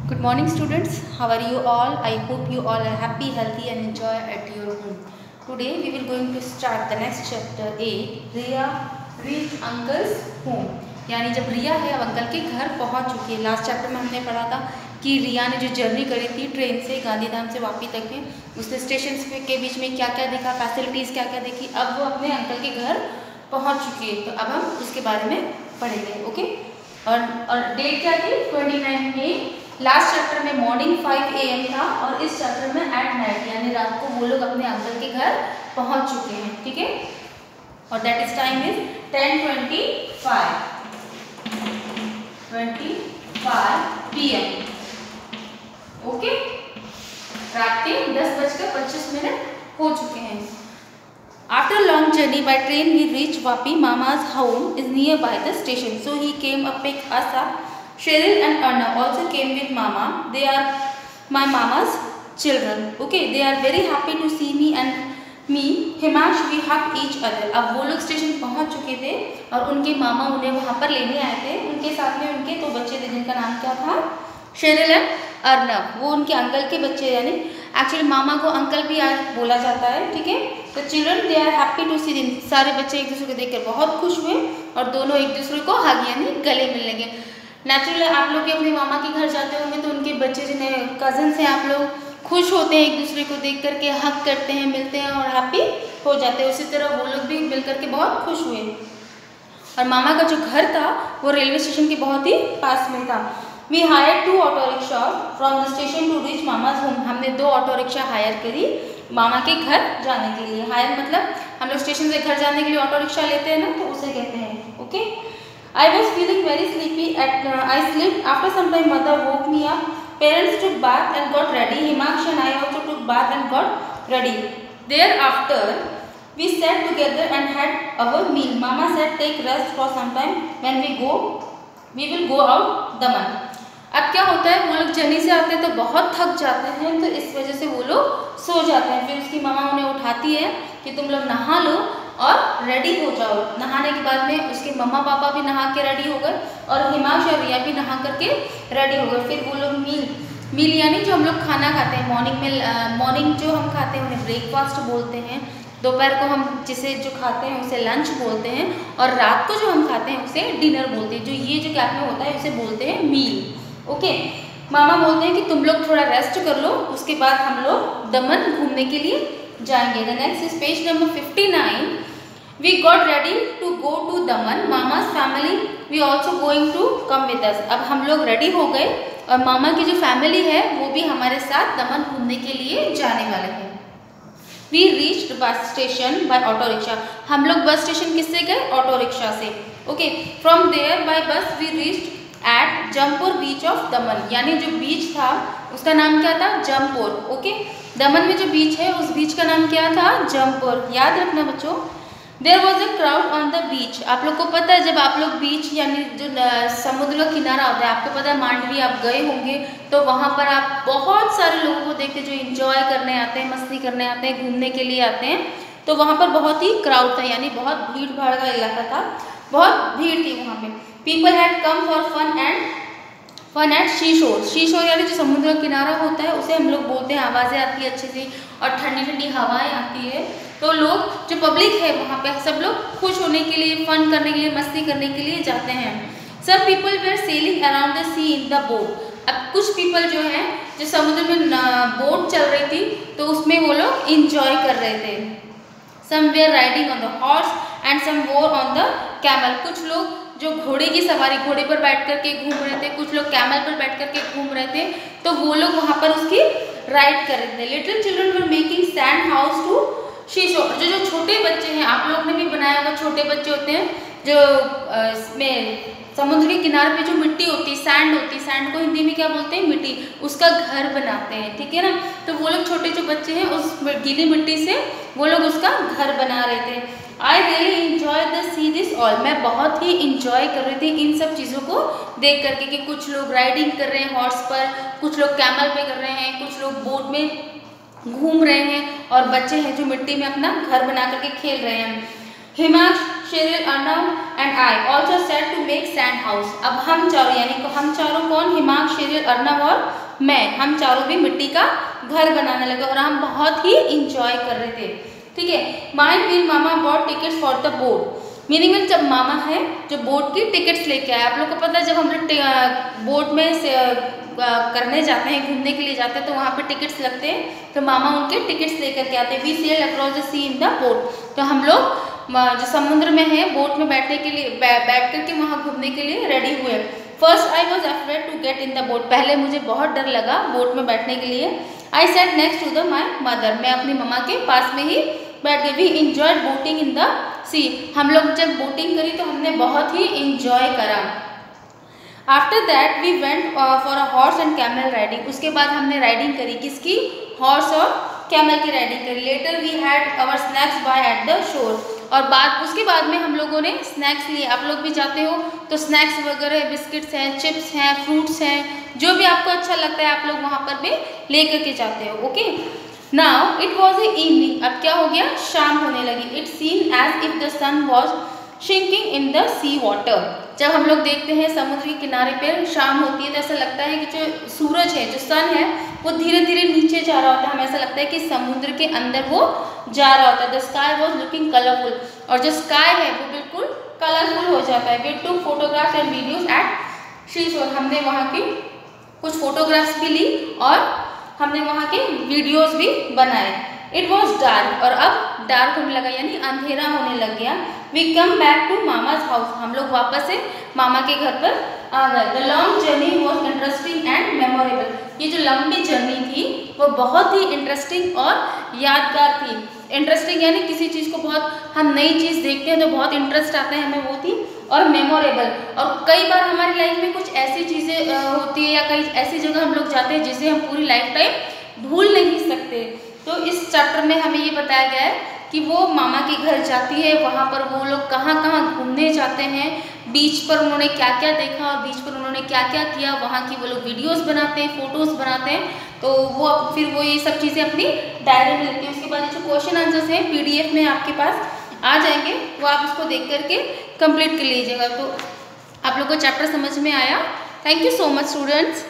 Good morning, students. How are you all? I hope you all are happy, healthy, and enjoy at your home. Today we will going to start the next chapter 8. Riya reached uncle's home. यानी जब रिया है अब uncle के घर पहुंच चुकी है। Last chapter में हमने पढ़ा था कि रिया ने जो जर्नी करी थी ट्रेन से गांधीधाम से वापी तक में, उसने स्टेशन के बीच में क्या क्या देखा, फैसिलिटीज़ क्या क्या देखी, अब वो अपने अंकल के घर पहुंच चुकी है। तो अब हम उसके बारे में पढ़ेंगे। ओके, और डेट क्या थी? 29 मई। लास्ट चैप्टर में मॉर्निंग 5 AM था और इस चैप्टर में एट नाइट यानी रात को वो लोग अपने अंकल के घर पहुंच चुके हैं। ठीक है, और that is time is 10:25 PM। Okay, रात के 10:25 हो चुके हैं। After a long journey by train, we reached Vapi. Mama's home is nearby the station, so he came up pick us up. Cheryl and Arnav also came with Mama. They are my Mama's children. Okay, they are very happy to see me and me. Himash, we hug each other. अब वो लोग station पहुंच चुके थे और उनके मामा उन्हें वहाँ पर लेने आए थे। उनके साथ में उनके 2 बच्चे थे जिनका नाम क्या था? Sheryl and Arnab. वो उनके अंकल के बच्चे, यानी एक्चुअली मामा को अंकल भी आज बोला जाता है। ठीक है, तो children they are happy to see them. सारे बच्चे एक दूसरे को देखकर बहुत खुश हुए और दोनों एक दूसरे को हग यानी गले मिलने लगे। नेचुरली आप लोग भी अपने मामा के घर जाते होंगे तो उनके बच्चे जिन्हें कजन्स हैं, आप लोग खुश होते हैं, एक दूसरे को देख करके हग करते हैं, मिलते हैं और हैप्पी हो जाते हैं। उसी तरह वो लोग भी मिल करके बहुत खुश हुए। और मामा का जो घर था वो रेलवे स्टेशन के बहुत ही पास में था। We hire 2 auto rickshaw from the station to reach mama's home. हमने 2 ऑटो रिक्शा हायर करी मामा के घर जाने के लिए। हायर मतलब हम लोग स्टेशन से घर जाने के लिए ऑटो रिक्शा लेते हैं ना, तो उसे कहते हैं। Okay, I was feeling very sleepy. I slept. After some time, mother woke me up. Parents took bath and got ready. Himakshi and I also took bath and got ready. Thereafter, we sat together and had our meal. Mama said, "Take rest for some time. When we will go out Daman." अब क्या होता है, वो लोग journey से आते हैं तो बहुत थक जाते हैं, तो इस वजह से वो लोग सो जाते हैं। फिर उसकी मामा उन्हें उठाती है कि तुम लोग नहा लो और रेडी हो जाओ। नहाने के बाद में उसके मम्मा पापा भी नहा के रेडी हो गए और हिमांश और रिया भी नहा करके रेडी हो गए। फिर वो लोग मील यानी जो हम लोग खाना खाते हैं मॉर्निंग जो हम खाते हैं उन्हें ब्रेकफास्ट बोलते हैं। दोपहर को हम जिसे जो खाते हैं उसे लंच बोलते हैं और रात को जो हम खाते हैं उसे डिनर बोलते हैं। जो ये जो गैप में होता है उसे बोलते हैं मील। ओके, मामा बोलते हैं कि तुम लोग थोड़ा रेस्ट कर लो, उसके बाद हम लोग दमन घूमने के लिए जाएंगे। The next is page number 59। We got ready to go to Daman. मामा's family we also going to come with us. अब हम लोग रेडी हो गए और मामा की जो फैमिली है वो भी हमारे साथ दमन घूमने के लिए जाने वाले हैं। We reached bus station by auto rickshaw. हम लोग बस स्टेशन किससे गए? ऑटो रिक्शा से। Okay, from there by bus we reached at Jampore beach of Daman. यानी जो बीच था उसका नाम क्या था? जमपुर। ओके, दमन में जो बीच है उस बीच का नाम क्या था? जमपुर। याद रखना बच्चों। There was a crowd on the beach. आप लोग को पता है जब आप लोग बीच यानी जो समुद्र का किनारा होता है, आपको पता है मांडवी आप गए होंगे तो वहाँ पर आप बहुत सारे लोगों को देखते जो इंजॉय करने आते हैं, मस्ती करने आते हैं, घूमने के लिए आते हैं। तो वहाँ पर बहुत ही क्राउड था, यानी बहुत भीड़ भाड़ का इलाका था, बहुत भीड़ थी वहाँ पे। People had come for fun at seashore. Seashore यानी जो समुद्र का किनारा होता है उसे हम लोग बोलते हैं। आवाज़ें आती है अच्छी सी और ठंडी ठंडी हवाएं आती है, तो लोग जो पब्लिक है वहाँ पे सब लोग खुश होने के लिए, फन करने के लिए, मस्ती करने के लिए जाते हैं। सब people were sailing around the sea in the boat. अब कुछ पीपल जो हैं जो समुद्र में बोट चल रही थी तो उसमें वो लोग इंजॉय कर रहे थे। Some were riding on the horse and some were on the camel. कुछ लोग जो घोड़े की सवारी, घोड़े पर बैठ करके घूम रहे थे, कुछ लोग कैमल पर बैठ करके घूम रहे थे, तो वो लोग वहाँ पर उसकी राइड कर रहे थे। Little children were making sand house to seashore. जो छोटे बच्चे हैं, आप लोग ने भी बनाया होगा, छोटे बच्चे होते हैं जो इसमें समुद्र के किनारे पे जो मिट्टी होती है, सैंड होती है, सैंड को हिंदी में क्या बोलते हैं? मिट्टी। उसका घर बनाते हैं, ठीक है ना। तो वो लोग छोटे जो बच्चे हैं उस गीली मिट्टी से वो लोग उसका घर बना रहे थे। I really enjoy the see this all. मैं बहुत ही इंजॉय कर रही थी इन सब चीज़ों को देख करके कि कुछ लोग राइडिंग कर रहे हैं हॉर्स पर, कुछ लोग कैमल पे कर रहे हैं, कुछ लोग बोट में घूम रहे हैं और बच्चे हैं जो मिट्टी में अपना घर बना करके खेल रहे हैं। Himansh Sheryl, Arnav and I also set to make sand house. अब हम चारों, यानी हम चारों कौन, हिमांक, शेरिल, अर्नव और मैं, हम चारों भी मिट्टी का घर बनाने लगे और हम बहुत ही इंजॉय कर रहे थे। ठीक है। Mind mean mama bought tickets for the boat. Meaning में जब मामा है जो बोट की टिकट्स लेके आए। आप लोग को पता है जब हम लोग बोट में से करने जाते हैं, घूमने के लिए जाते हैं, तो वहाँ पे टिकट्स लगते हैं, तो मामा उनके टिकट्स लेकर के आते हैं। We sail across the sea in the boat. तो हम लोग जो समुद्र में है बोट में बैठने के लिए बैठ करके वहाँ घूमने के लिए रेडी हुए। First I was afraid to get in the boat. पहले मुझे बहुत डर लगा बोट में बैठने के लिए। I set next to the my mother. मैं अपनी मम्मा के पास में ही बैठ गई। We enjoyed boating in the sea. हम लोग जब बोटिंग करी तो हमने बहुत ही इंजॉय करा। After that we went for a horse and camel riding. उसके बाद हमने राइडिंग करी, किसकी, हॉर्स और कैमल की राइडिंग करी। Later we had our snacks by at the shore. और उसके बाद में हम लोगों ने स्नैक्स लिए। आप लोग भी जाते हो तो स्नैक्स वगैरह, बिस्किट्स हैं, चिप्स हैं, फ्रूट्स हैं, जो भी आपको अच्छा लगता है आप लोग वहाँ पर भी ले करके जाते हो। Okay. Now it was a evening. अब क्या हो गया, शाम होने लगी। It seen as if the sun was sinking in the sea water. जब हम लोग देखते हैं समुद्र के किनारे पर शाम होती है तो ऐसा लगता है कि जो सूरज है, जो सन है, वो धीरे धीरे नीचे जा रहा होता है। हमें ऐसा लगता है कि समुद्र के अंदर वो जा रहा होता है। The sky was looking colourful. और जो स्काई है वो बिल्कुल कलरफुल हो जाता है। We took photographs and videos at sea shore. हमने वहाँ की कुछ फोटोग्राफ्स भी ली और हमने वहाँ के वीडियोज भी बनाए। It was dark. और अब डार्क होने लगा, यानी अंधेरा होने लग गया। We come back to mama's house. हम लोग वापस से मामा के घर पर आ गए। The long journey was interesting and memorable. ये जो लंबी जर्नी थी वो बहुत ही इंटरेस्टिंग और यादगार थी। इंटरेस्टिंग यानी किसी चीज़ को बहुत, हम नई चीज़ देखते हैं तो बहुत इंटरेस्ट आता है हमें, वो थी। और मेमोरेबल, और कई बार हमारी लाइफ में कुछ ऐसी चीज़ें होती है या कई ऐसी जगह हम लोग जाते हैं जिसे हम पूरी लाइफ टाइम भूल नहीं सकते। तो इस चैप्टर में हमें ये बताया गया है कि वो मामा के घर जाती है, वहाँ पर वो लोग कहाँ कहाँ घूमने जाते हैं, बीच पर उन्होंने क्या क्या देखा और बीच पर उन्होंने क्या क्या किया, वहाँ की वो लोग वीडियोस बनाते हैं, फोटोज़ बनाते हैं। तो वो फिर वो ये सब चीज़ें अपनी डायरी में लिखते हैं। उसके बाद जो क्वेश्चन आंसर्स हैं PDF में आपके पास आ जाएंगे, वो आप उसको देख करके कंप्लीट कर लीजिएगा। तो आप लोग को चैप्टर समझ में आया। Thank you so much students.